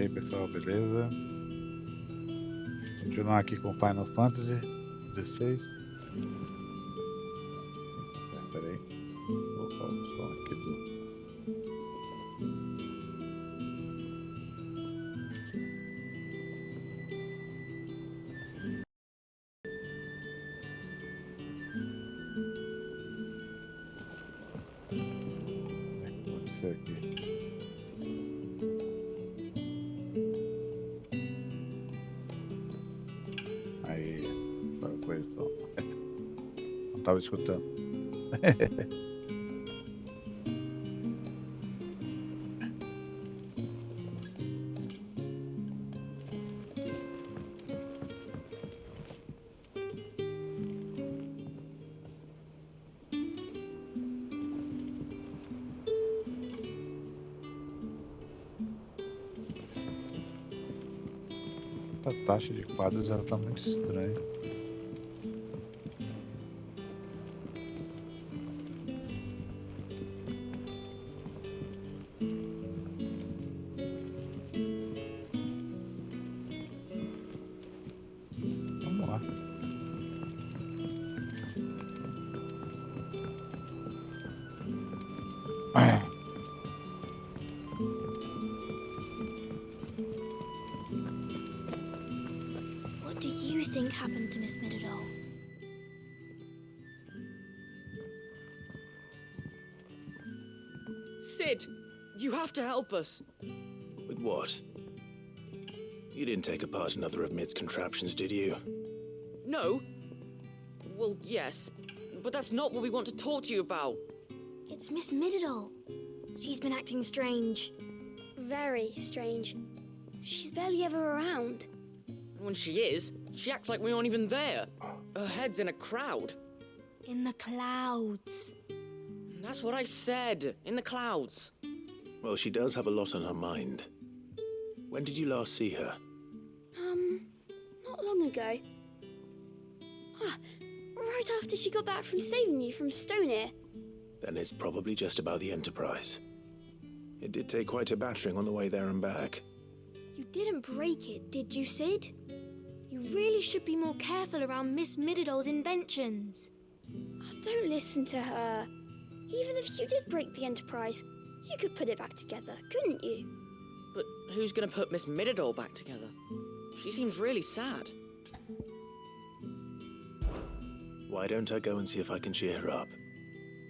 aí, pessoal, beleza? Continuar aqui com Final Fantasy XVI. Peraí. Vou colocar o som aqui do... Aqui. Aí, agora foi só. Não estava escutando. A taxa de quadros ela tá muito estranha. Vamos lá. What do you think happened to Miss Middledore? Sid, you have to help us. With what? You didn't take apart another of Mid's contraptions, did you? No? Well, yes, but that's not what we want to talk to you about. It's Miss Middledore. She's been acting strange. Very strange. She's barely ever around. When she is, she acts like we aren't even there. Her head's in a crowd. In the clouds. That's what I said, in the clouds. Well, she does have a lot on her mind. When did you last see her? Not long ago. Right after she got back from saving you from Stonehenge. Then it's probably just about the Enterprise. It did take quite a battering on the way there and back. You didn't break it, did you, Sid? You really should be more careful around Miss Middledore's inventions. Oh, don't listen to her. Even if you did break the Enterprise, you could put it back together, couldn't you? But who's gonna put Miss Middledore back together? She seems really sad. Why don't I go and see if I can cheer her up?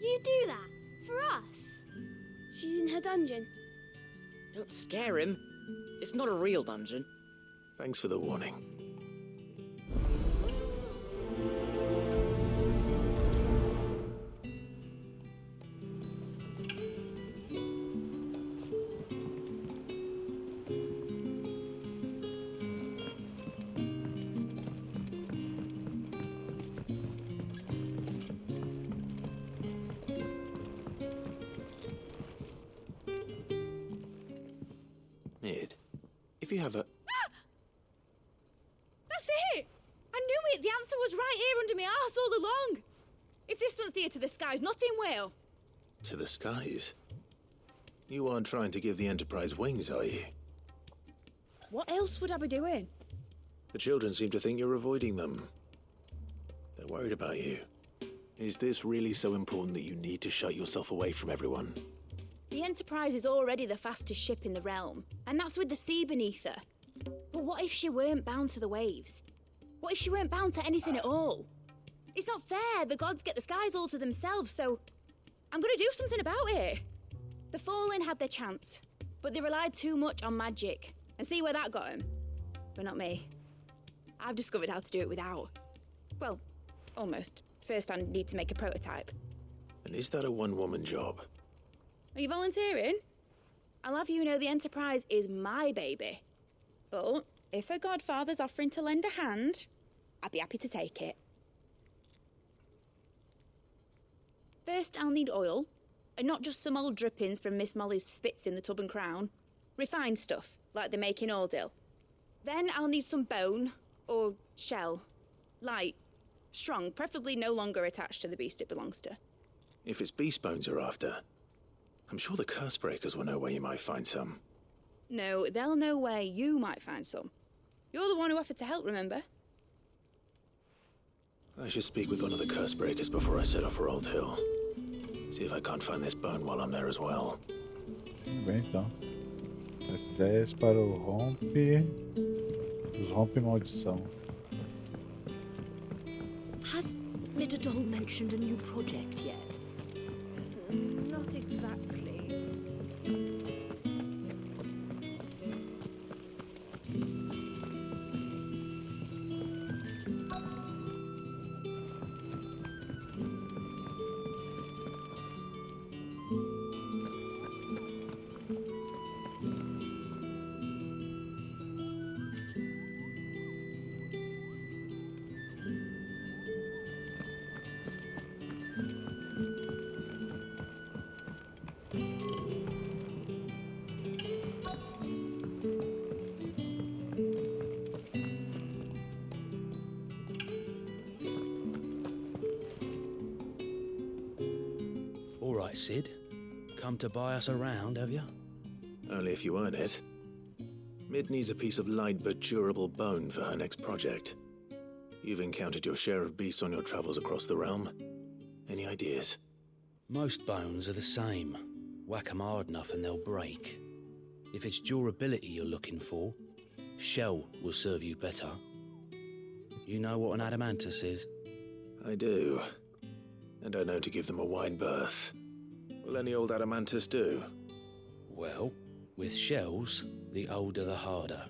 You do that? For us? She's in her dungeon. Don't scare him. It's not a real dungeon. Thanks for the warning. Mid, if you have a... That's it! I knew it! The answer was right here under my arse all along! If this doesn't steer to the skies, nothing will. To the skies? You aren't trying to give the Enterprise wings, are you? What else would I be doing? The children seem to think you're avoiding them. They're worried about you. Is this really so important that you need to shut yourself away from everyone? The Enterprise is already the fastest ship in the realm, and that's with the sea beneath her. But what if she weren't bound to the waves? What if she weren't bound to anything at all? It's not fair. The gods get the skies all to themselves, so I'm gonna do something about it. The Fallen had their chance, but they relied too much on magic. And see where that got them? But not me. I've discovered how to do it without. Well, almost. First I need to make a prototype. And is that a one-woman job? Are you volunteering? I'll have you know the Enterprise is my baby. But if a godfather's offering to lend a hand, I'd be happy to take it. First, I'll need oil, and not just some old drippings from Miss Molly's spits in the Tub and Crown. Refined stuff, like they make in Ordil. Then I'll need some bone, or shell. Light, strong, preferably no longer attached to the beast it belongs to. If it's beast bones you're after, I'm sure the curse breakers will know where you might find some. No, they'll know where you might find some. You're the one who offered to help, remember? I should speak with one of the curse breakers before I set off for Old Hill. See if I can't find this bone while I'm there as well. Tudo bem, então. As ideias para o rompe... Os rompe maldição. Has Midadol mentioned a new project yet? Not exactly. All right, Sid. Come to buy us around, have you? Only if you earn it. Mid needs a piece of light but durable bone for her next project. You've encountered your share of beasts on your travels across the realm. Any ideas? Most bones are the same. Whack 'em hard enough and they'll break. If it's durability you're looking for, shell will serve you better. You know what an adamantus is? I do. And I know to give them a wide berth. Will any old adamantus do? Well, with shells, the older the harder.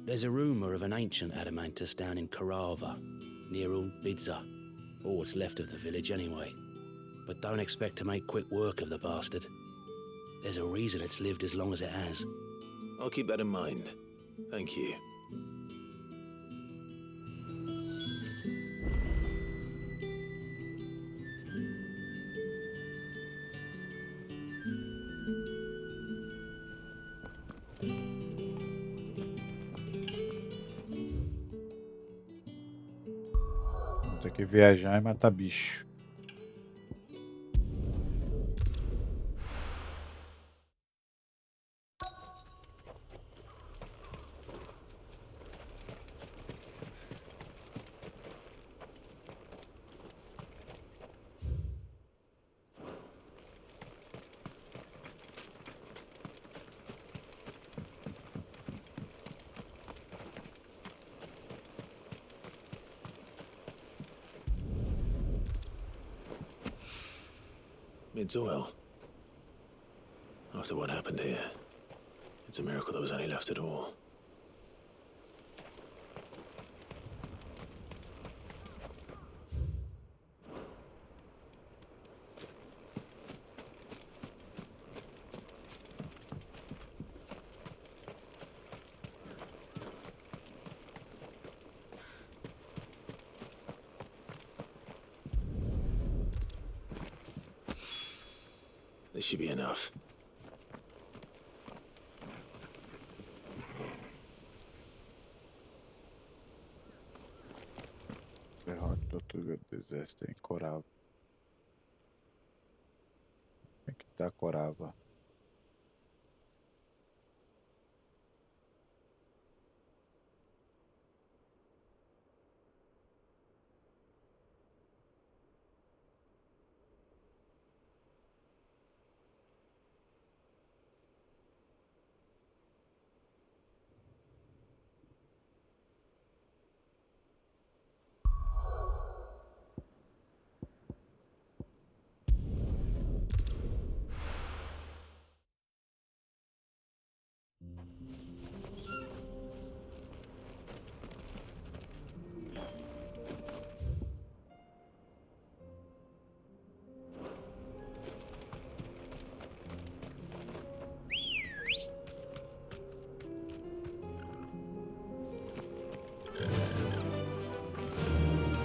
There's a rumour of an ancient adamantus down in Karava, near Old Bidza, or what's left of the village anyway. But don't expect to make quick work of the bastard. There's a reason it's lived as long as it has. I'll keep that in mind. Thank you. Vou ter que viajar e matar bicho. Mid's oil. After what happened here, it's a miracle there was any left at all. This should be enough. Derrote do outro exército em Corava. Como é que tá Corava?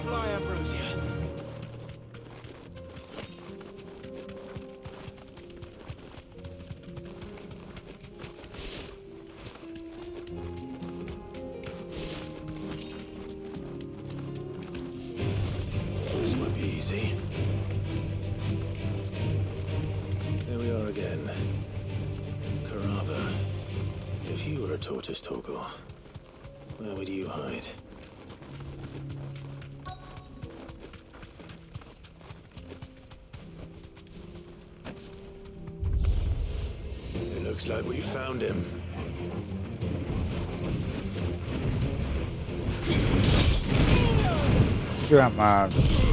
Fly, Ambrosia. This won't be easy. Here we are again. Karava. If you were a tortoise, Torgor, where would you hide? It looks like we found him. Gramado.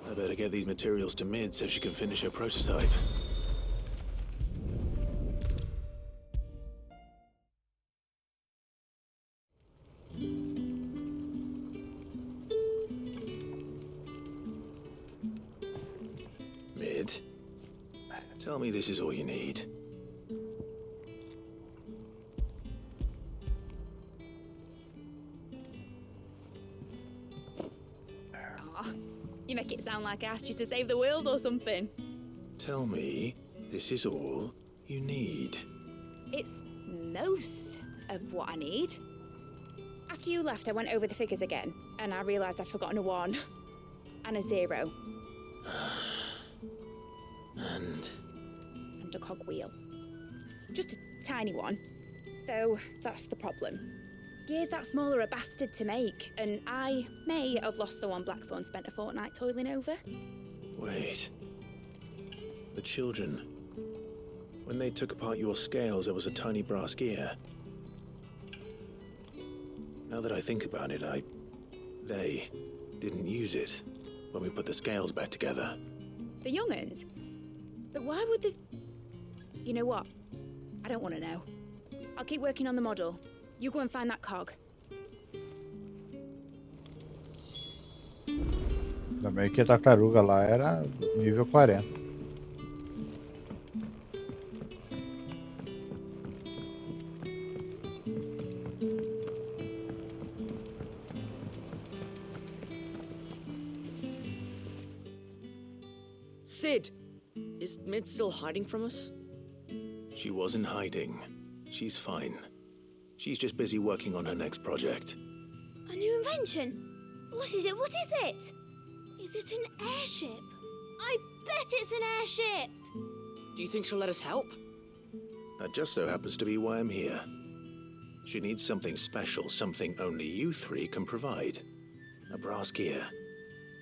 I better get these materials to Mid so she can finish her prototype. Mid, tell me this is all you need. You make it sound like I asked you to save the world or something. Tell me this is all you need. It's most of what I need. After you left, I went over the figures again, and I realised I'd forgotten a 1 and a 0. And a cogwheel. Just a tiny one. Though, that's the problem. Gears that small are a bastard to make, and I may have lost the one Blackthorn spent a fortnight toiling over. wait. The children. When they took apart your scales, there was a tiny brass gear. Now that I think about it, they didn't use it when we put the scales back together. The young'uns? But why would they... You know what? I don't want to know. I'll keep working on the model. You go and find that cog. Ainda bem que a tartaruga lá era nível 40. Sid! Is Mid still hiding from us? She wasn't hiding. She's fine. She's just busy working on her next project. A new invention? What is it? What is it? Is it an airship? I bet it's an airship! Do you think she'll let us help? That just so happens to be why I'm here. She needs something special, something only you three can provide. A brass gear.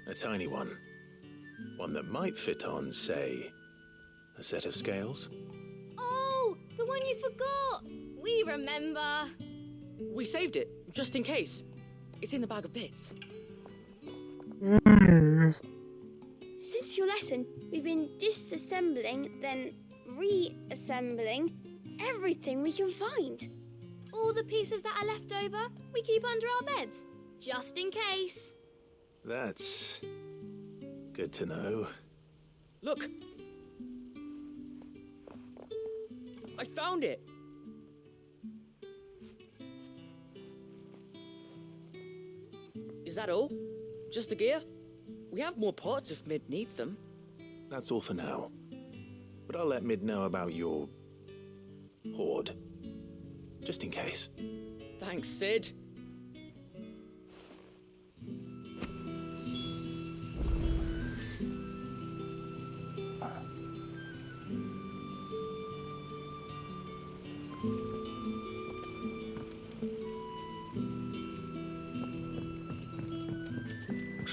A tiny one. One that might fit on, say, a set of scales. Oh, the one you forgot! We remember! We saved it, just in case. It's in the bag of bits. Since your lesson, we've been disassembling, then reassembling everything we can find. All the pieces that are left over, we keep under our beds, just in case. That's Good to know. Look! I found it! Is that all? Just the gear? We have more parts if Mid needs them. That's all for now. But I'll let Mid know about your... hoard. Just in case. Thanks, Sid.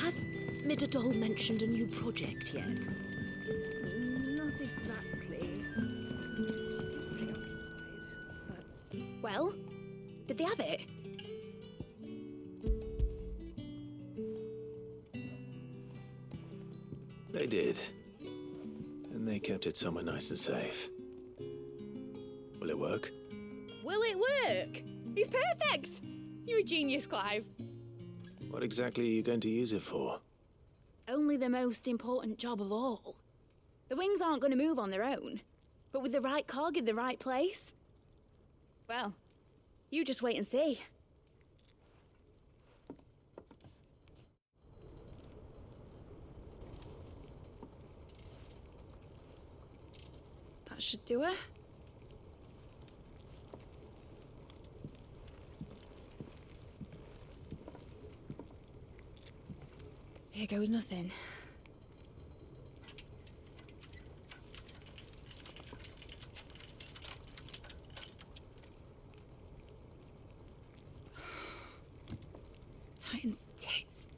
Has Midadol mentioned a new project yet? Not exactly. She seems preoccupied, but... Well, did they have it? They did. And they kept it somewhere nice and safe. Will it work? Will it work? It's perfect! You're a genius, Clive. What exactly are you going to use it for? Only the most important job of all. The wings aren't going to move on their own, but with the right cog in the right place. Well, you just wait and see. That should do it. Here goes nothing. Titan's tits.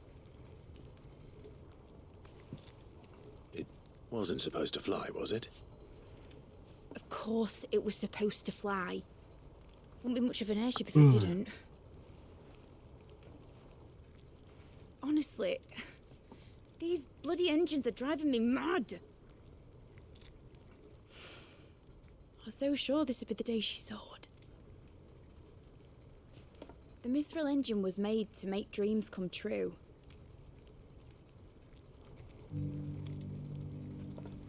It wasn't supposed to fly, was it? Of course it was supposed to fly. Wouldn't be much of an airship if it didn't. Honestly, these bloody engines are driving me mad. I was so sure this would be the day she soared. The mithril engine was made to make dreams come true.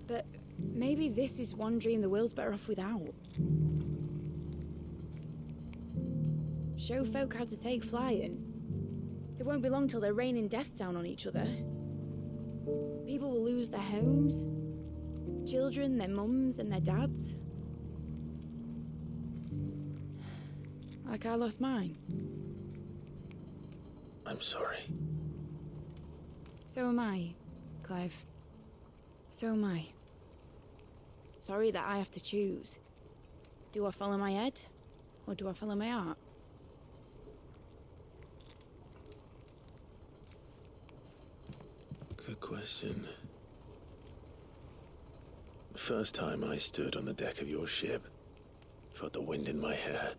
But maybe this is one dream the world's better off without. Show folk how to take flying. It won't be long till they're raining death down on each other. People will lose their homes, children, their mums and their dads. Like I lost mine. I'm sorry. So am I, Clive. So am I. Sorry that I have to choose. Do I follow my head, or do I follow my heart? Good question. The first time I stood on the deck of your ship, felt the wind in my hair.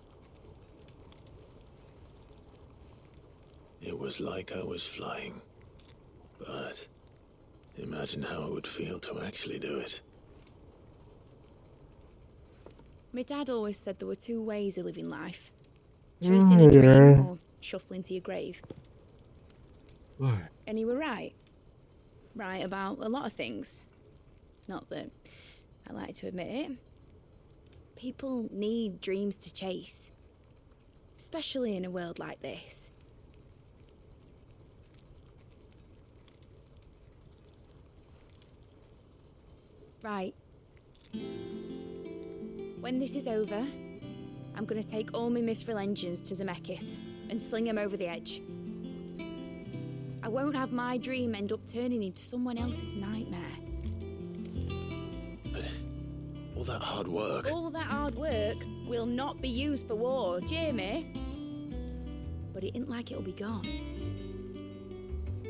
It was like I was flying. But imagine how it would feel to actually do it. My dad always said there were two ways of living life. Chasing a dream or shuffling to your grave. And he were right. Right about a lot of things. Not that I like to admit it. People need dreams to chase. Especially in a world like this. Right. When this is over, I'm gonna take all my mithril engines to Zemeckis and sling them over the edge. I won't have my dream end up turning into someone else's nightmare. But all that hard work... All that hard work will not be used for war, Jamie. But it ain't like it'll be gone.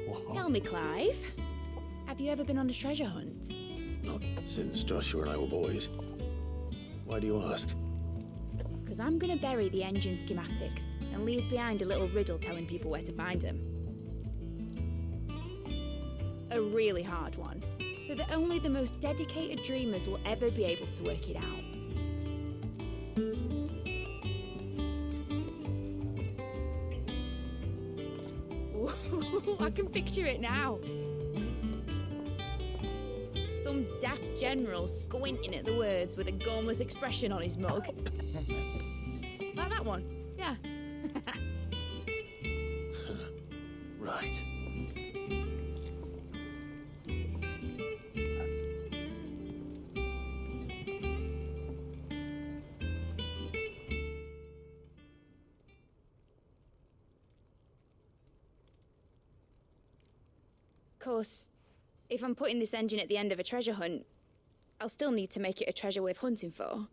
Wow. Tell me, Clive, have you ever been on a treasure hunt? Not since Joshua and I were boys. Why do you ask? Because I'm gonna bury the engine schematics and leave behind a little riddle telling people where to find them. A really hard one, so that only the most dedicated dreamers will ever be able to work it out. Ooh, I can picture it now. some daft general squinting at the words with a gormless expression on his mug. Like that one, yeah. Right. Of course, if I'm putting this engine at the end of a treasure hunt, I'll still need to make it a treasure worth hunting for.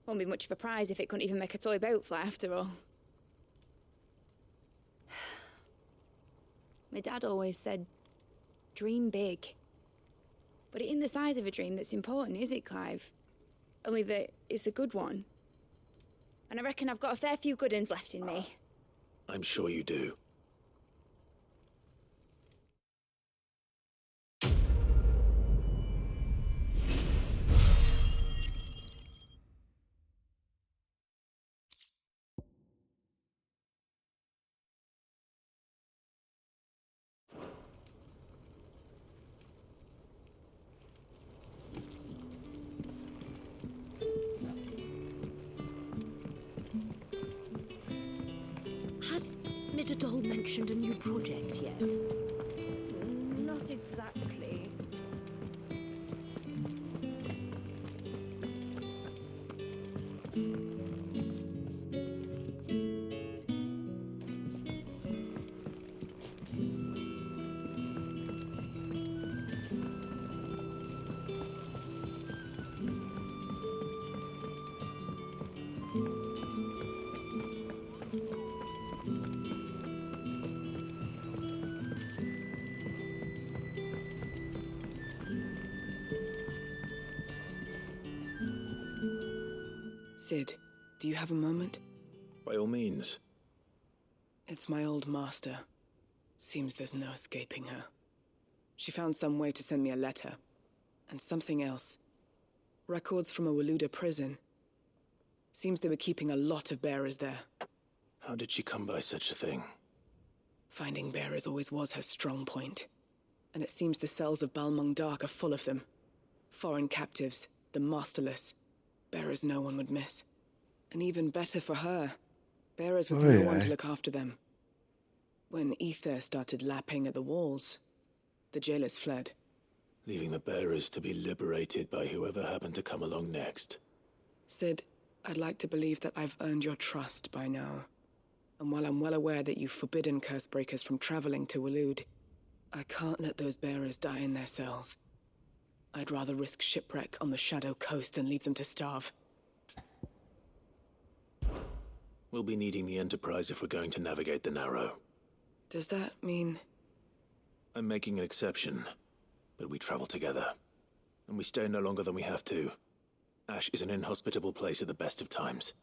Won't be much of a prize if it couldn't even make a toy boat fly after all. My dad always said, dream big. But it ain't the size of a dream that's important, is it, Clive? Only that it's a good one. And I reckon I've got a fair few good uns left in me. I'm sure you do. Has Midadol mentioned a new project yet? Not exactly. Sid, do you have a moment? By all means. It's my old master. Seems there's no escaping her. She found some way to send me a letter. And something else. Records from a Waluda prison. Seems they were keeping a lot of bearers there. How did she come by such a thing? Finding bearers always was her strong point. And it seems the cells of Balmung Dark are full of them. Foreign captives, the masterless. Bearers no one would miss. And even better for her, bearers with no one to look after them. When ether started lapping at the walls, the jailers fled. Leaving the bearers to be liberated by whoever happened to come along next. Sid, I'd like to believe that I've earned your trust by now. And while I'm well aware that you've forbidden Cursebreakers from traveling to Waloed, I can't let those bearers die in their cells. I'd rather risk shipwreck on the Shadow Coast than leave them to starve. We'll be needing the Enterprise if we're going to navigate the Narrow. Does that mean... I'm making an exception, but we travel together. And we stay no longer than we have to. Ash is an inhospitable place at the best of times.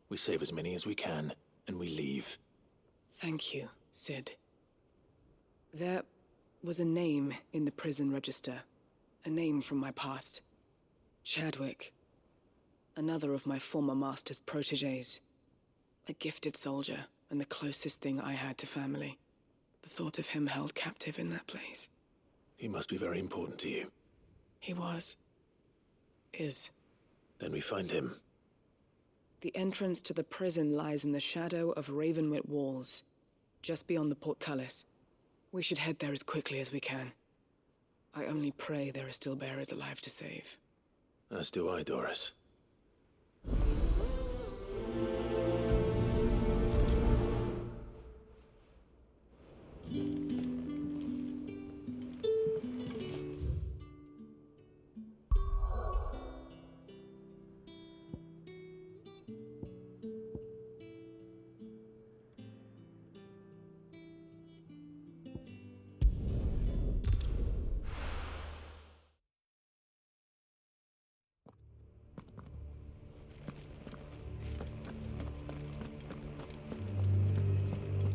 We save as many as we can, and we leave. Thank you, Sid. There was a name in the prison register. A name from my past. Chadwick. Another of my former master's protégés. A gifted soldier, and the closest thing I had to family. The thought of him held captive in that place. He must be very important to you. He was. Is. Then we find him. The entrance to the prison lies in the shadow of Ravenwit Walls, just beyond the portcullis. We should head there as quickly as we can. I only pray there are still bearers alive to save. As do I, Doris.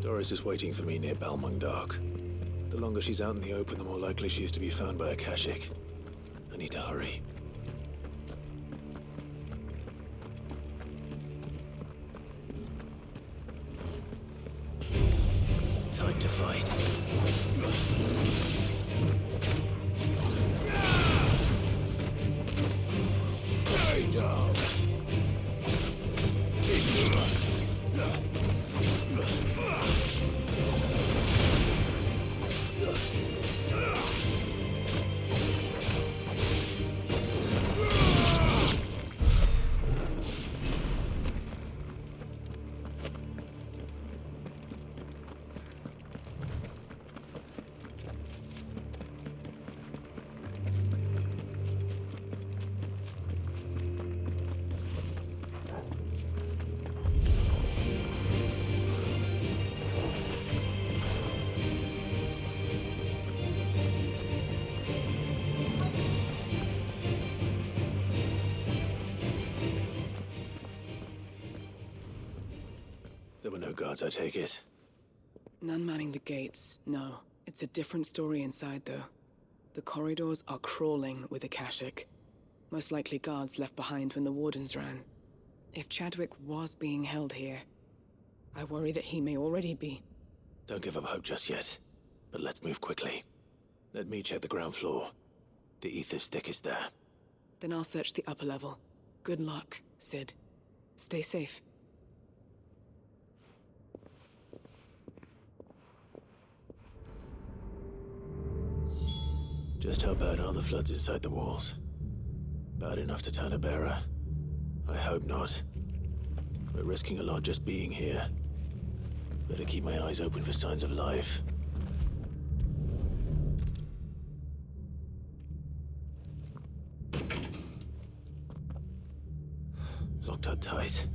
Doris is waiting for me near Balmung Dark. The longer she's out in the open, the more likely she is to be found by a Kashik. I need to hurry. Time to fight. There were no guards, I take it. None manning the gates, no. It's a different story inside, though. The corridors are crawling with Akashic. Most likely guards left behind when the wardens ran. If Chadwick was being held here, I worry that he may already be. Don't give up hope just yet, but let's move quickly. Let me check the ground floor. The ether's thickest there. Then I'll search the upper level. Good luck, Sid. Stay safe. Just how bad are the floods inside the walls? Bad enough to turn a bearer? I hope not. We're risking a lot just being here. Better keep my eyes open for signs of life. Locked up tight.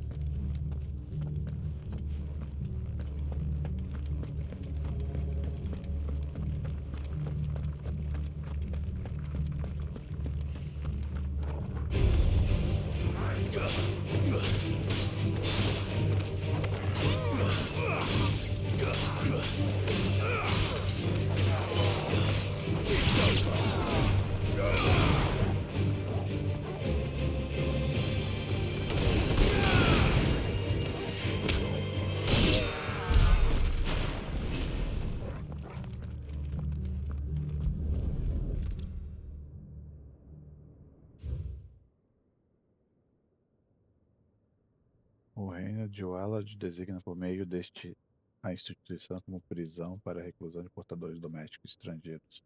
O reino de Wallad designa por meio deste a instituição como prisão para a reclusão de portadores domésticos estrangeiros.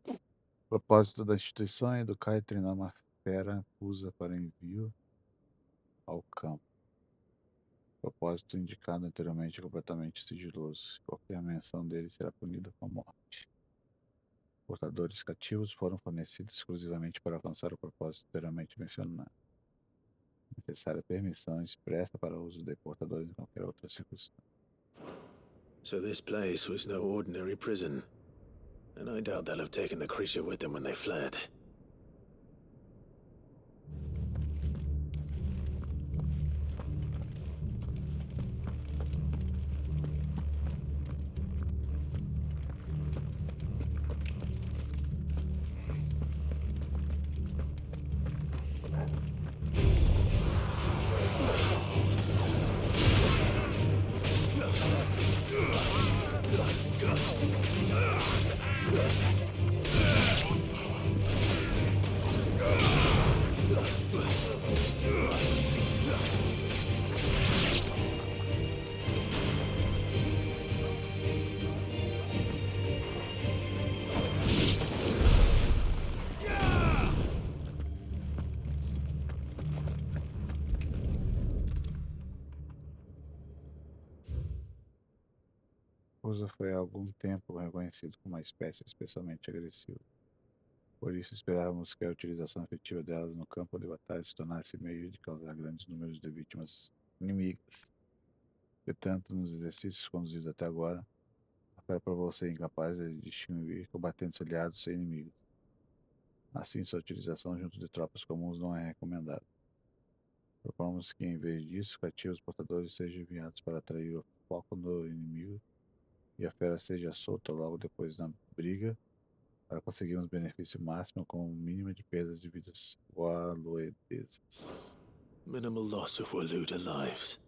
O propósito da instituição é educar e treinar uma fera acusa para envio ao campo. O propósito indicado anteriormente é completamente sigiloso. Qualquer menção dele será punida com a morte. Portadores cativos foram fornecidos exclusivamente para alcançar o propósito anteriormente mencionado. Necessária permissão expressa para o uso de portadores em qualquer outra circunstância. So this place was no ordinary prison. And I doubt they'll have taken the creature with them when they fled. Usa foi há algum tempo reconhecido como uma espécie especialmente agressiva. Por isso esperávamos que a utilização efetiva delas no campo de batalha se tornasse meio de causar grandes números de vítimas inimigas. Entretanto, nos exercícios conduzidos até agora, a fera provou ser incapaz de distinguir combatentes aliados e inimigos. Assim, sua utilização junto de tropas comuns não é recomendada. Propomos que, em vez disso, cativos portadores sejam enviados para atrair o foco do inimigo e a fera seja solta logo depois da briga para conseguirmos benefício máximo com o mínimo de perdas de vidas waloedesas. Minimal loss of Waluda lives.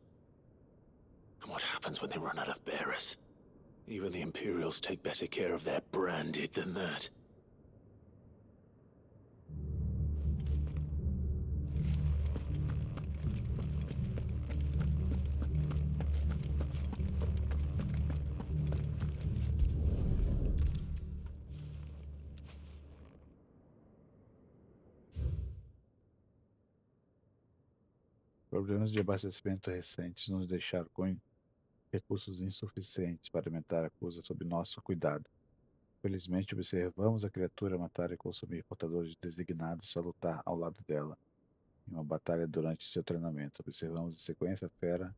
And what happens when they run out of bearers? Even the Imperials take better care of their branded than that. Problemas de abastecimento recentes nos deixaram com recursos insuficientes para alimentar a coisa sob nosso cuidado. Felizmente, observamos a criatura matar e consumir portadores designados a lutar ao lado dela, em uma batalha durante seu treinamento. Observamos em sequência a fera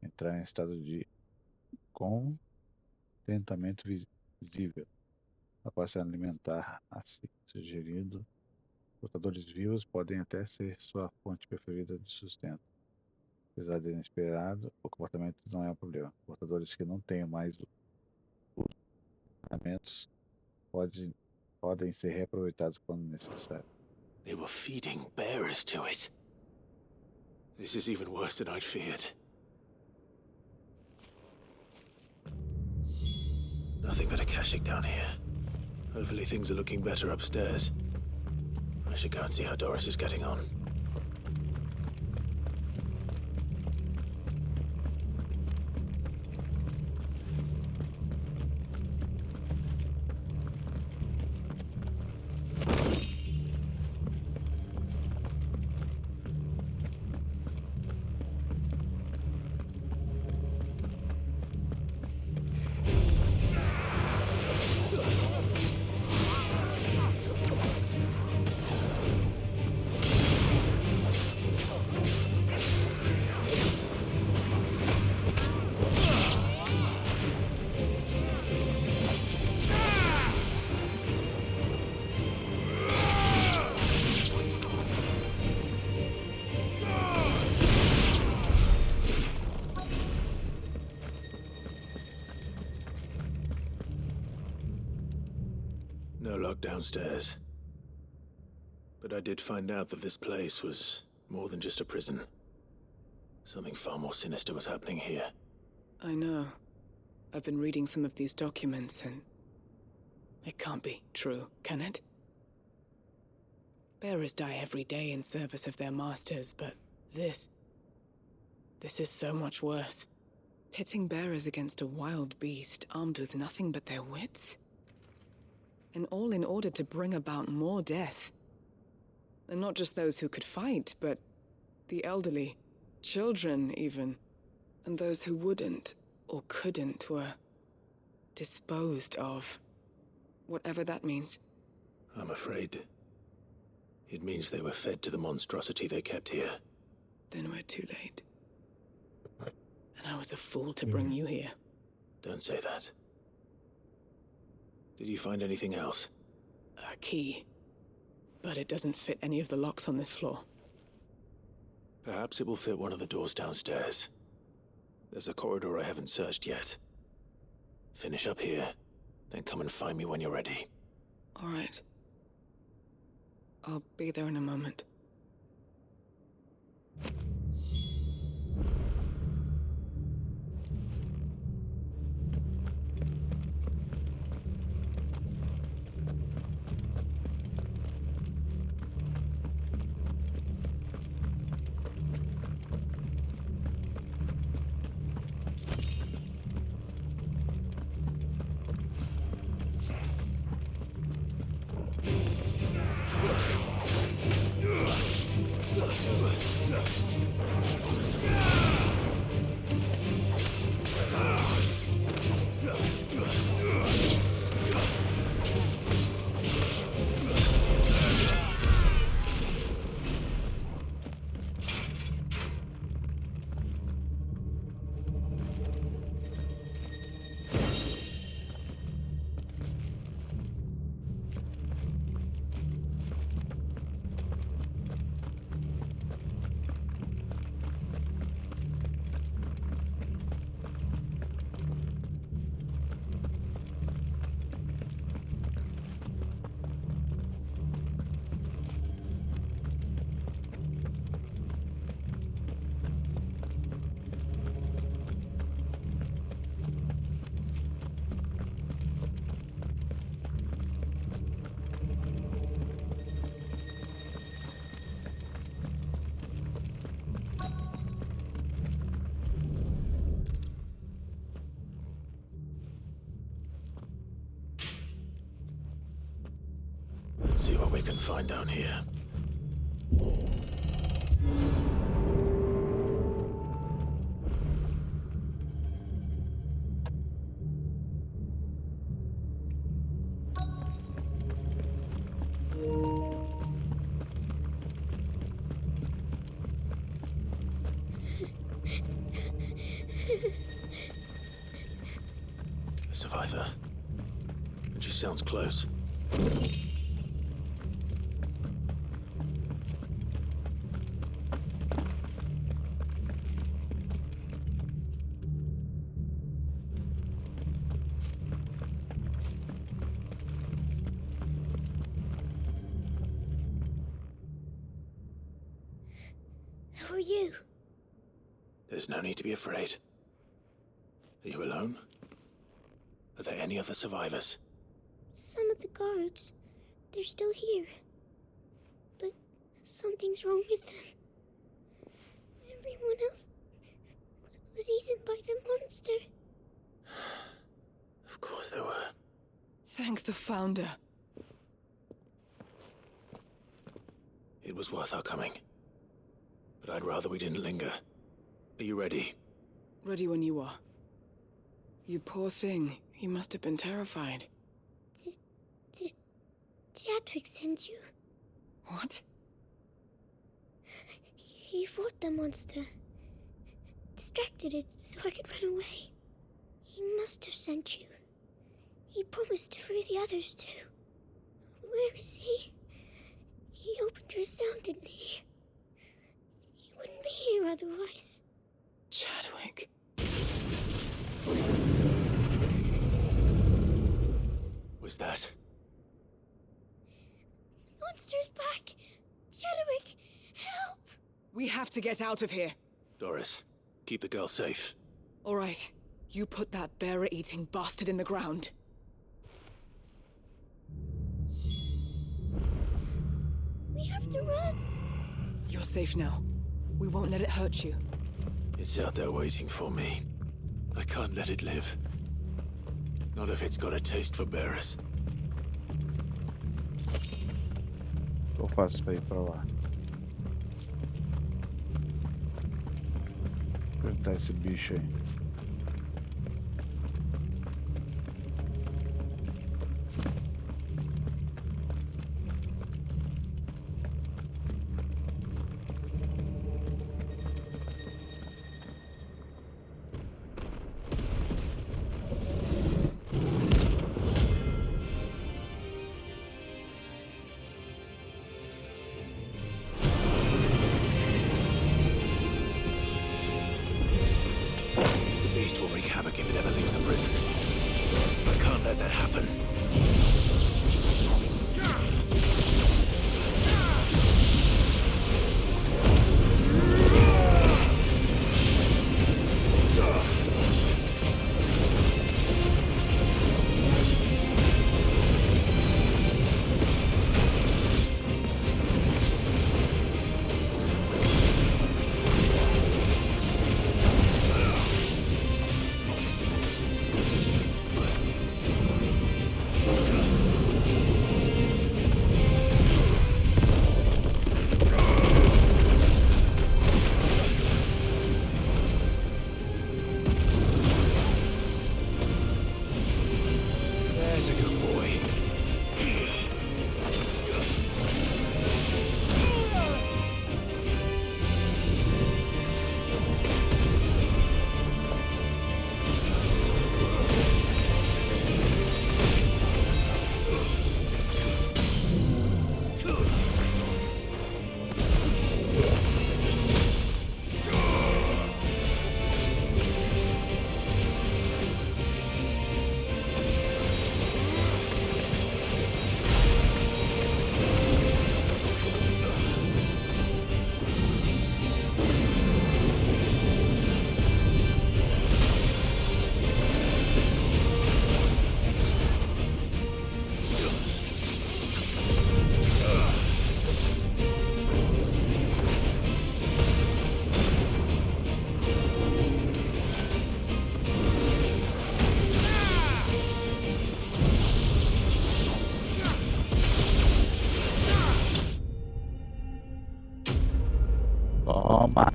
entrar em estado de contentamento visível, após se alimentar assim, sugerindo portadores vivos podem até ser sua fonte preferida de sustento. Apesar de inesperado, o comportamento não é um problema. Portadores que não tenham mais os comportamentos podem ser reaproveitados quando necessário. They were feeding bearers to it. This is even worse than I'd feared. Nothing but a Akashic down here. Hopefully things are looking better upstairs. I should go and see how Doris is getting on. No lock downstairs. But I did find out that this place was more than just a prison. Something far more sinister was happening here. I know. I've been reading some of these documents and... it can't be true, can it? Bearers die every day in service of their masters, but this is so much worse. Pitting bearers against a wild beast armed with nothing but their wits? And all in order to bring about more death. And not just those who could fight, but the elderly, children even. And those who wouldn't or couldn't were disposed of. Whatever that means. I'm afraid it means they were fed to the monstrosity they kept here. Then we're too late. And I was a fool to bring you here. Don't say that. Did you find anything else? A key. But it doesn't fit any of the locks on this floor. Perhaps it will fit one of the doors downstairs. There's a corridor I haven't searched yet. Finish up here, then come and find me when you're ready. All right. I'll be there in a moment. Let's see what we can find down here. A survivor. And she sounds close. Who are you? There's no need to be afraid. Are you alone? Are there any other survivors? Some of the guards. They're still here. But something's wrong with them. Everyone else was eaten by the monster. Of course there were. Thank the Founder. It was worth our coming. But I'd rather we didn't linger. Are you ready? Ready when you are. You poor thing. He must have been terrified. Did Chadwick send you? What? He fought the monster. Distracted it so I could run away. He must have sent you. He promised to free the others too. Where is he? He opened your cell, didn't he? He wouldn't be here otherwise. Chadwick. Was that? Monster's back! Chadwick, help! We have to get out of here. Doris, keep the girl safe. All right. You put that bearer-eating bastard in the ground. We have to run. You're safe now. We won't let it hurt you. It's out there waiting for me. I can't let it live. Not if it's got a taste for bearers. O que eu faço pra ir pra lá? Enfrentar esse bicho aí. If it ever leaves the prison. I can't let that happen. Toma.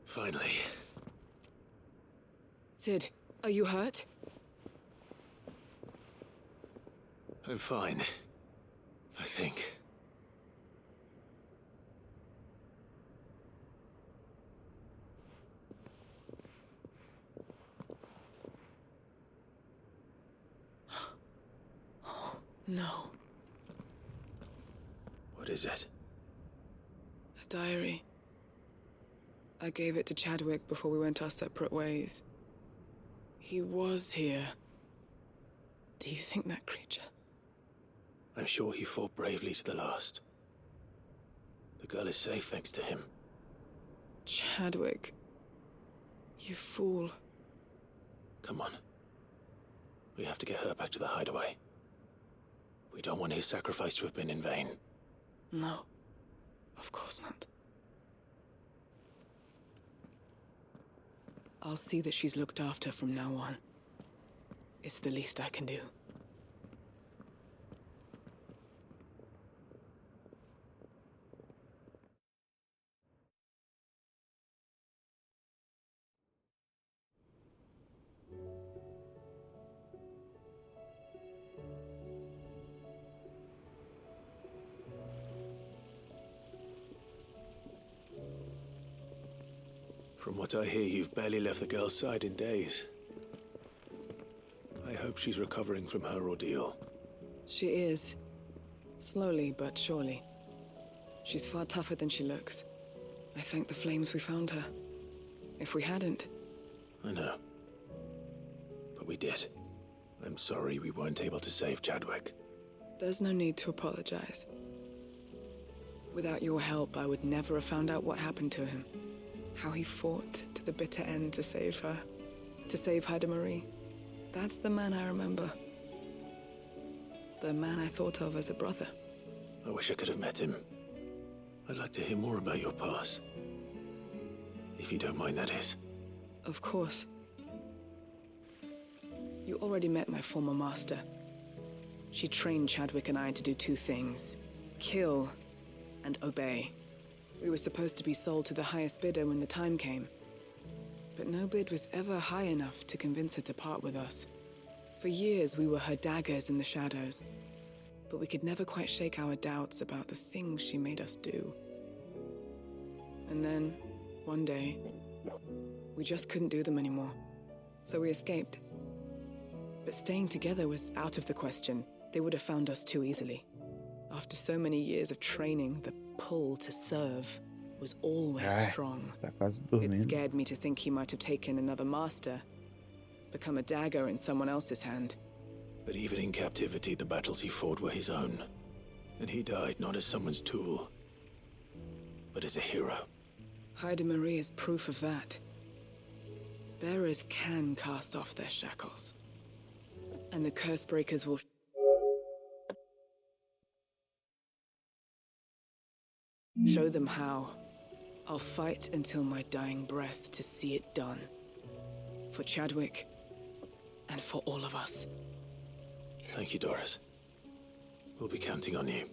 Finally. Sid, are you hurt? I'm fine. I think. No. is it? A diary. I gave it to Chadwick before we went our separate ways. He was here. Do you think that creature? I'm sure he fought bravely to the last. The girl is safe thanks to him. Chadwick. You fool. Come on. We have to get her back to the hideaway. We don't want his sacrifice to have been in vain. No. Of course not. I'll see that she's looked after from now on. It's the least I can do. From what I hear, you've barely left the girl's side in days. I hope she's recovering from her ordeal. She is. Slowly but surely. She's far tougher than she looks. I thank the flames we found her. If we hadn't... I know. But we did. I'm sorry we weren't able to save Chadwick. There's no need to apologize. Without your help, I would never have found out what happened to him. How he fought to the bitter end to save her. To save Haida Marie. That's the man I remember. The man I thought of as a brother. I wish I could have met him. I'd like to hear more about your past. If you don't mind, that is. Of course. You already met my former master. She trained Chadwick and I to do two things. Kill and obey. We were supposed to be sold to the highest bidder when the time came. But no bid was ever high enough to convince her to part with us. For years, we were her daggers in the shadows. But we could never quite shake our doubts about the things she made us do. And then, one day, we just couldn't do them anymore. So we escaped. But staying together was out of the question. They would have found us too easily. After so many years of training, the pull to serve was always strong. It scared me to think he might have taken another master, become a dagger in someone else's hand. But even in captivity, the battles he fought were his own. And he died not as someone's tool, but as a hero. Haida Marie is proof of that. Bearers can cast off their shackles. And the curse breakers will... show them how. I'll fight until my dying breath to see it done. For Chadwick, and for all of us. Thank you, Doris. We'll be counting on you.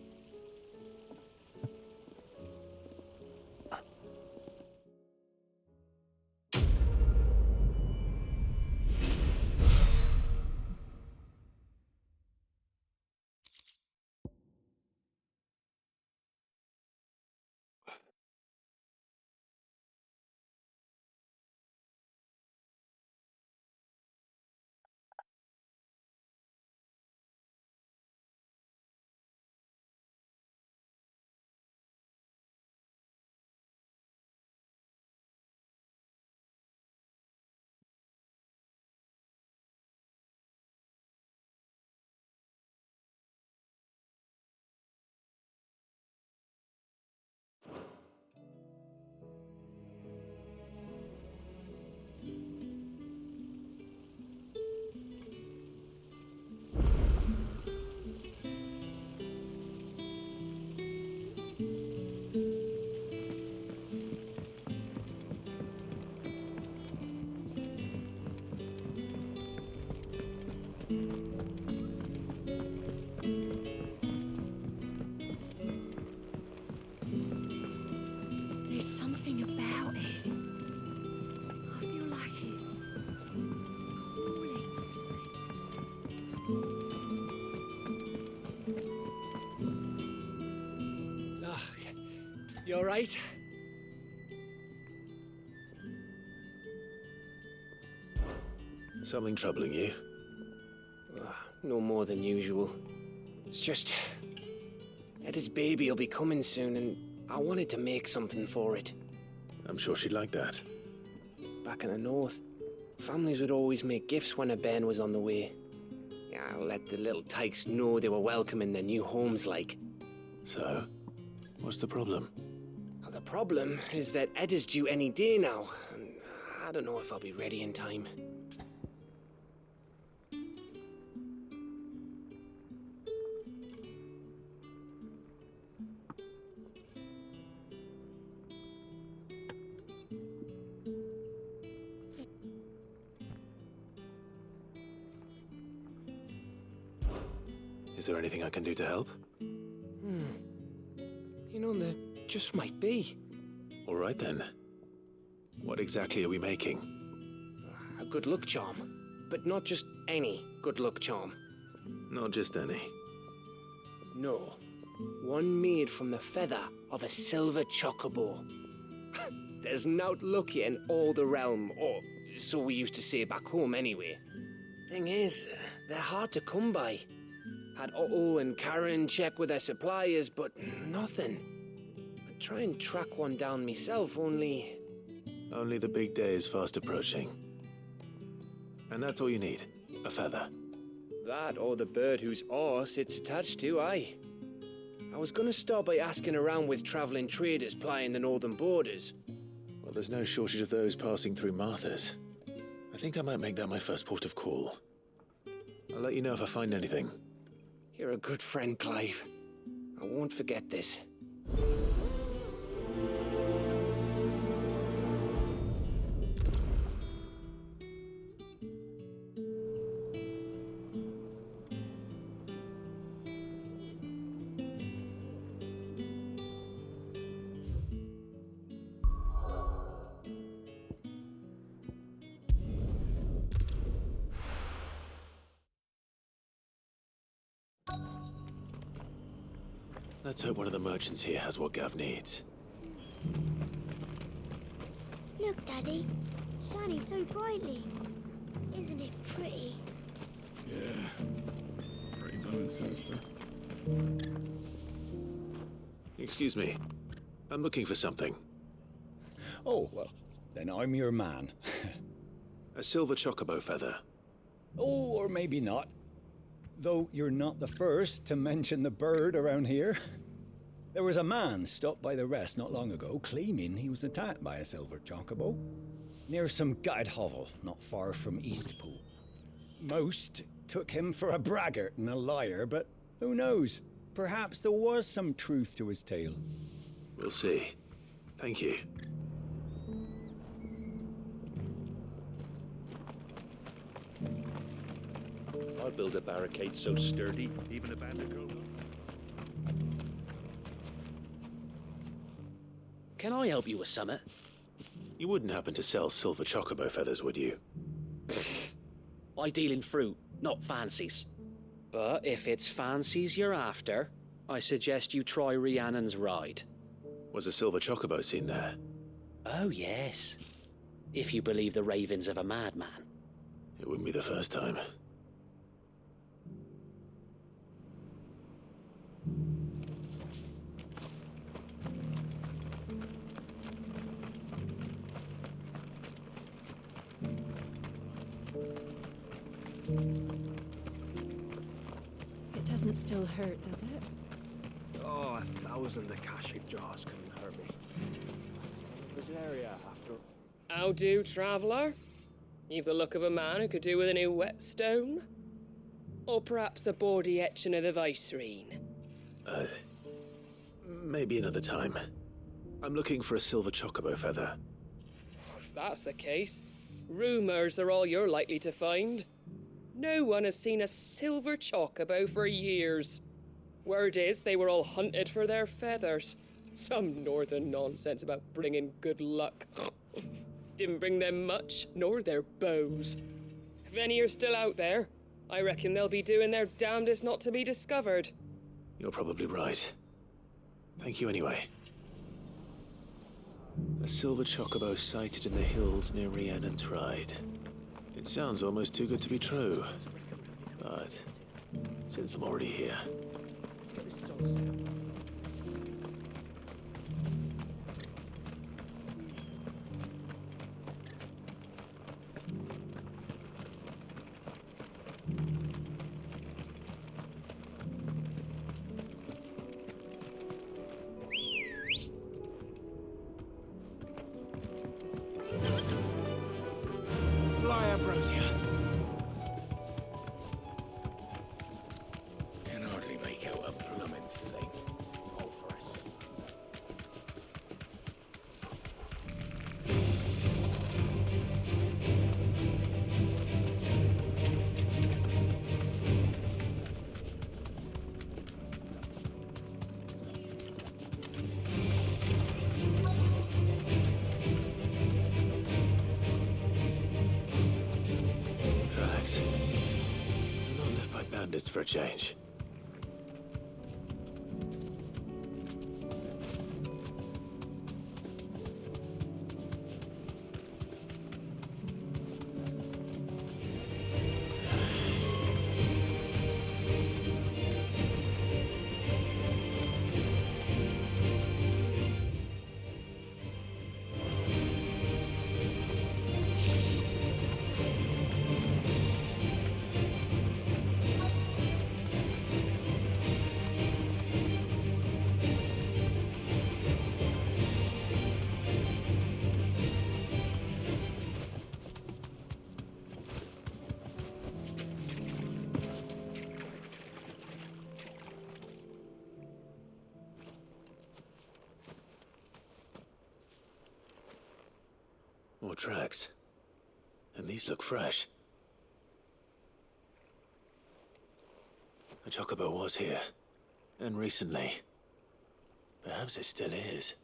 There's something about it. I feel like it's calling to me. Ah, you all right? Something troubling you? No more than usual. It's just Eda's baby will be coming soon, and I wanted to make something for it. I'm sure she'd like that. Back in the north, families would always make gifts when a bairn was on the way. Yeah, let the little tykes know they were welcome in their new homes, like. So, what's the problem? Well, the problem is that Eda's due any day now, and I don't know if I'll be ready in time. Is there anything I can do to help? You know, there just might be. All right then. What exactly are we making? A good luck charm. But not just any good luck charm. Not just any. No. One made from the feather of a silver chocobo. There's naught lucky in all the realm, or so we used to say back home anyway. Thing is, they're hard to come by. Had Otto and Karen check with their suppliers, but nothing. I'd try and track one down myself, only... Only the big day is fast approaching. And that's all you need, a feather. That or the bird whose horse it's attached to, aye. I was gonna start by asking around with travelling traders plying the northern borders. Well, there's no shortage of those passing through Martha's. I think I might make that my first port of call. I'll let you know if I find anything. You're a good friend, Clive. I won't forget this. Let's hope one of the merchants here has what Gav needs. Look, Daddy. Shining so brightly. Isn't it pretty? Yeah. Pretty blooming sinister. Excuse me. I'm looking for something. Oh, well, then I'm your man. A silver chocobo feather. Oh, or maybe not. Though you're not the first to mention the bird around here. There was a man stopped by the rest not long ago claiming he was attacked by a silver chocobo near some gutted hovel not far from Eastpool. Most took him for a braggart and a liar, but who knows? Perhaps there was some truth to his tale. We'll see. Thank you. I'll build a barricade so sturdy, even a bandit girl. Can I help you with summit? You wouldn't happen to sell silver chocobo feathers, would you? I deal in fruit, not fancies. But if it's fancies you're after, I suggest you try Rhiannon's ride. Was a silver chocobo seen there? Oh, yes. If you believe the ravings of a madman. It wouldn't be the first time. It doesn't still hurt, does it? Oh, 1,000 Akashic jaws couldn't hurt me. This area after. How do, traveller? You've the look of a man who could do with a new whetstone? Or perhaps a bawdy etching of the Vicerine? Maybe another time. I'm looking for a silver chocobo feather. If that's the case, rumours are all you're likely to find. No one has seen a silver chocobo for years. Word is they were all hunted for their feathers. Some northern nonsense about bringing good luck. Didn't bring them much, nor their bows. If any are still out there, I reckon they'll be doing their damnedest not to be discovered. You're probably right. Thank you anyway. A silver chocobo sighted in the hills near Rhiannon's Ride. It sounds almost too good to be true. But since I'm already here... Let's get this stone set. bandits for a change. More tracks. And these look fresh. A chocobo was here. And recently. Perhaps it still is.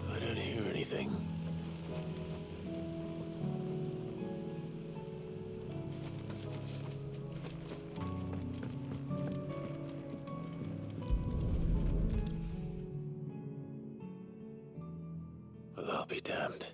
I don't hear anything. Well, I'll be damned.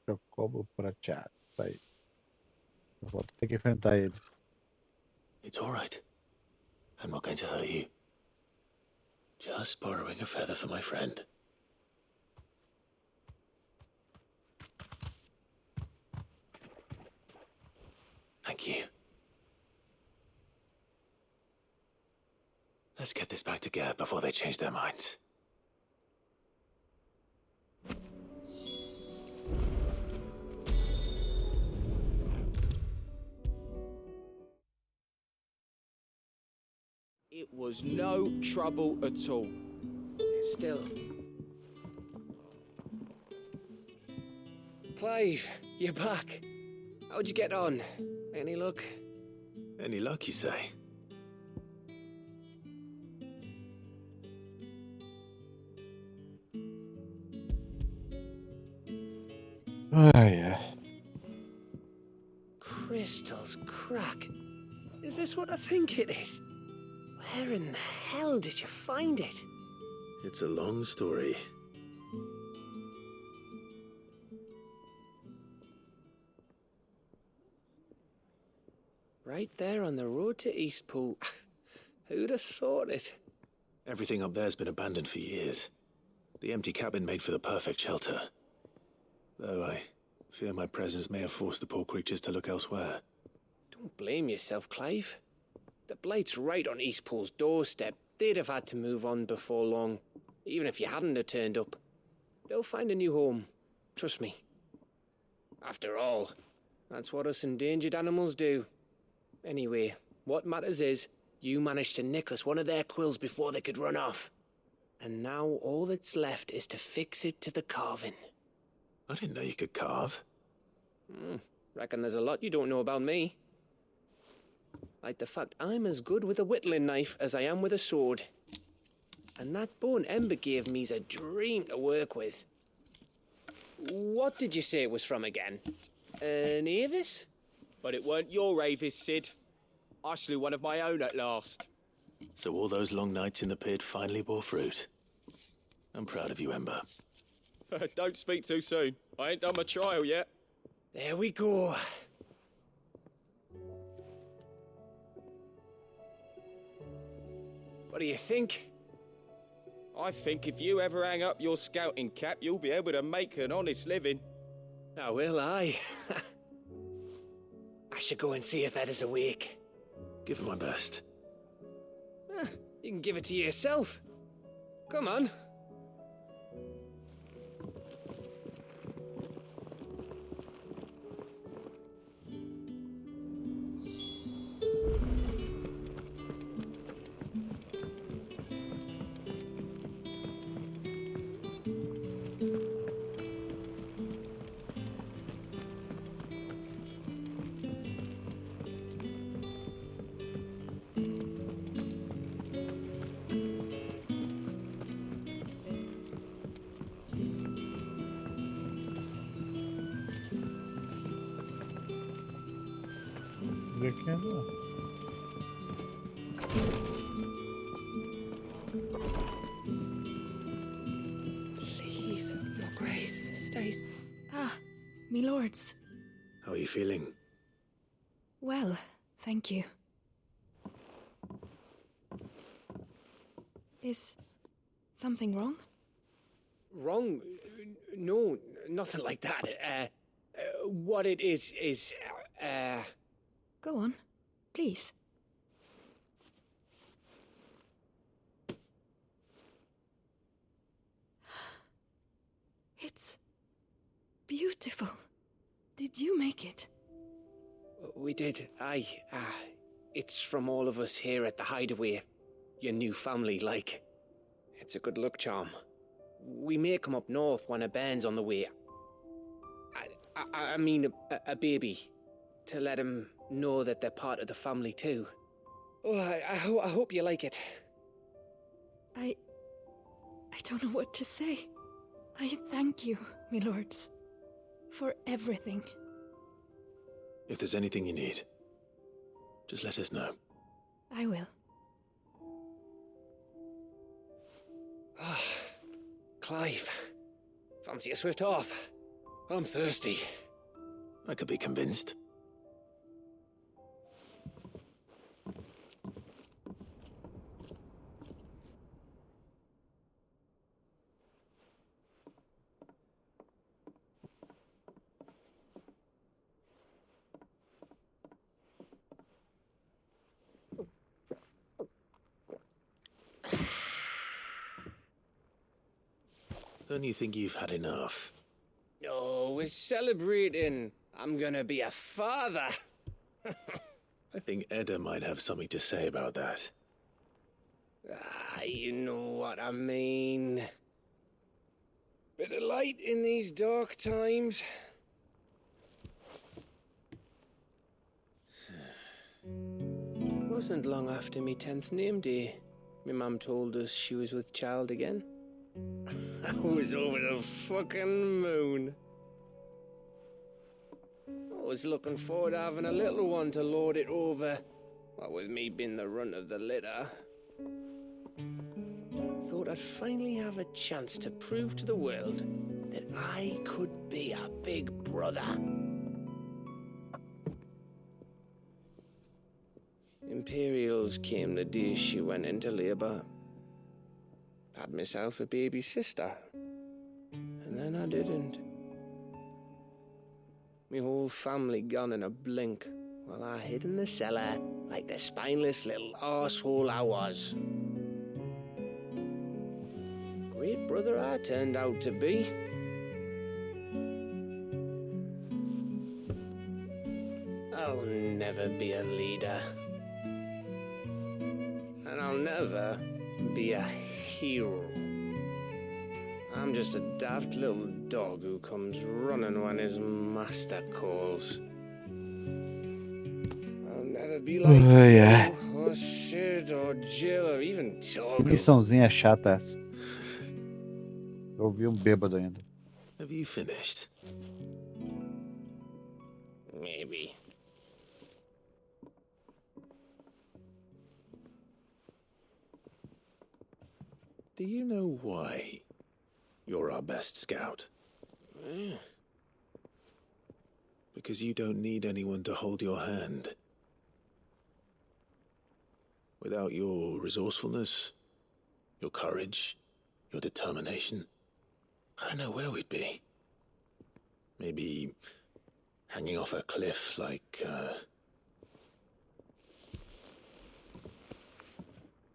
Chocobo prateado. Tá aí. Eu vou ter que enfrentar eles. It's all right. I'm not going to hurt you. Just borrowing a feather for my friend. Thank you. Let's get this back to Gav before they change their minds. It was no trouble at all. Still. Clive, you're back. How'd you get on? Any luck? Any luck, you say? Yeah. Crystal's crack. Is this what I think it is? Where in the hell did you find it? It's a long story. Right there on the road to Eastpool. Who'd have thought it? Everything up there's been abandoned for years. The empty cabin made for the perfect shelter. Though I fear my presence may have forced the poor creatures to look elsewhere. Don't blame yourself, Clive. The Blight's right on Eastpool's doorstep. They'd have had to move on before long, even if you hadn't have turned up. They'll find a new home. Trust me. After all, that's what us endangered animals do. Anyway, what matters is, you managed to nick us one of their quills before they could run off. And now all that's left is to fix it to the carving. I didn't know you could carve. Reckon there's a lot you don't know about me. Like the fact I'm as good with a whittling knife as I am with a sword. And that bone Ember gave me's a dream to work with. What did you say it was from again? An Avis? But it weren't your Avis, Sid. I slew one of my own at last. So all those long nights in the pit finally bore fruit. I'm proud of you, Ember. Don't speak too soon. I ain't done my trial yet. There we go. What do you think? I think if you ever hang up your scouting cap, you'll be able to make an honest living. Oh, will I? I should go and see if Ed is awake. Give it my best. You can give it to yourself. Come on. Ver que não. Please, Your Grace, stay. Ah, me lords. How are you feeling? Well, thank you. Is something wrong? Wrong? No, nothing like that. What it is, Go on, please. It's beautiful. Did you make it? We did. Aye. It's from all of us here at the Hideaway. Your new family, like. It's a good luck charm. We may come up north when a band's on the way. I mean a baby. To let him know that they're part of the family too. Oh, I hope you like it. I don't know what to say. I thank you, my lords, for everything. If there's anything you need, just let us know. I will. Clive, fancy a swift off? I'm thirsty. I could be convinced. Don't you think you've had enough? Oh, we're celebrating. I'm gonna be a father. I think Edda might have something to say about that. You know what I mean. Bit of light in these dark times. Wasn't long after me 10th name day. My mum told us she was with child again. I was over the fucking moon. I was looking forward to having a little one to lord it over. What with me being the runt of the litter. Thought I'd finally have a chance to prove to the world that I could be a big brother. Imperials came the day she went into labour. Had myself a baby sister. And then I didn't. Me whole family gone in a blink, while I hid in the cellar like the spineless little arsehole I was. Great brother I turned out to be. I'll never be a leader. And I'll never be a hero. I'm just a daft little dog who comes running when his master calls. I'll never be like you, or Sid, or Jill, or even Jogue. Missãozinha chata essa. Eu ouvi bêbado ainda. Have you finished? Maybe. Do you know why you're our best scout? Because you don't need anyone to hold your hand. Without your resourcefulness, your courage, your determination, I don't know where we'd be. Maybe hanging off a cliff like,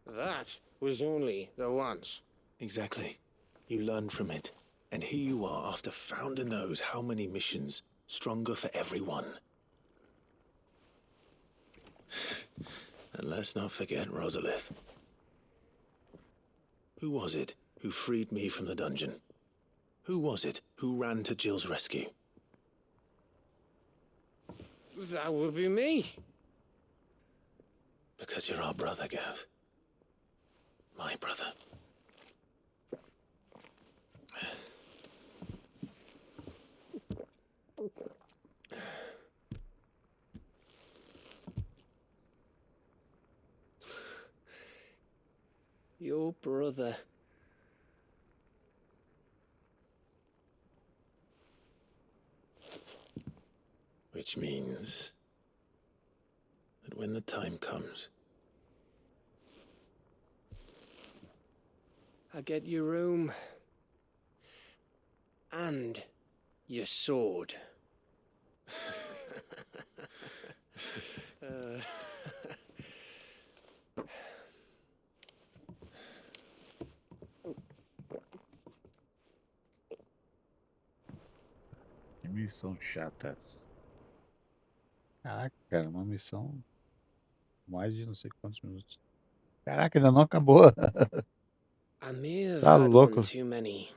That was only the once. Exactly. You learned from it. And here you are after Founder knows how many missions, stronger for everyone. And let's not forget Rosalith. Who was it who freed me from the dungeon? Who was it who ran to Jill's rescue? That would be me. Because you're our brother, Gav. My brother. Your brother. Which means that when the time comes, I get your room. And your sword. Que missão chata essa. Caraca, cara, uma missão mais de não sei quantos minutos. Caraca, ainda não acabou. I may have Tá had louco. one too many.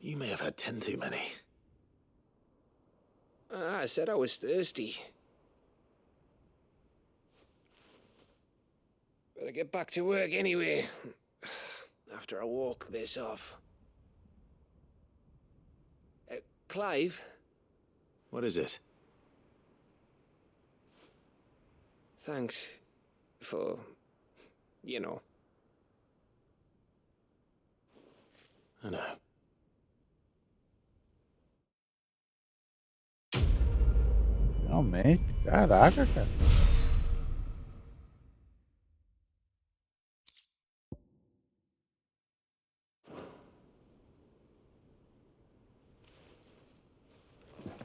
you may have had 10 too many. I said I was thirsty. Better get back to work anyway. After I walk this off. Clive? What is it? Thanks for, you know. I know. Realmente, caraca, cara.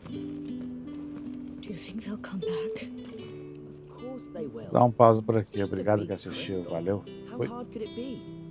Do you think they'll come back? Of course they will. Dá um pausa por It's aqui. just a Obrigado big que assistiu. crystal. Valeu. How Fui. hard could it be?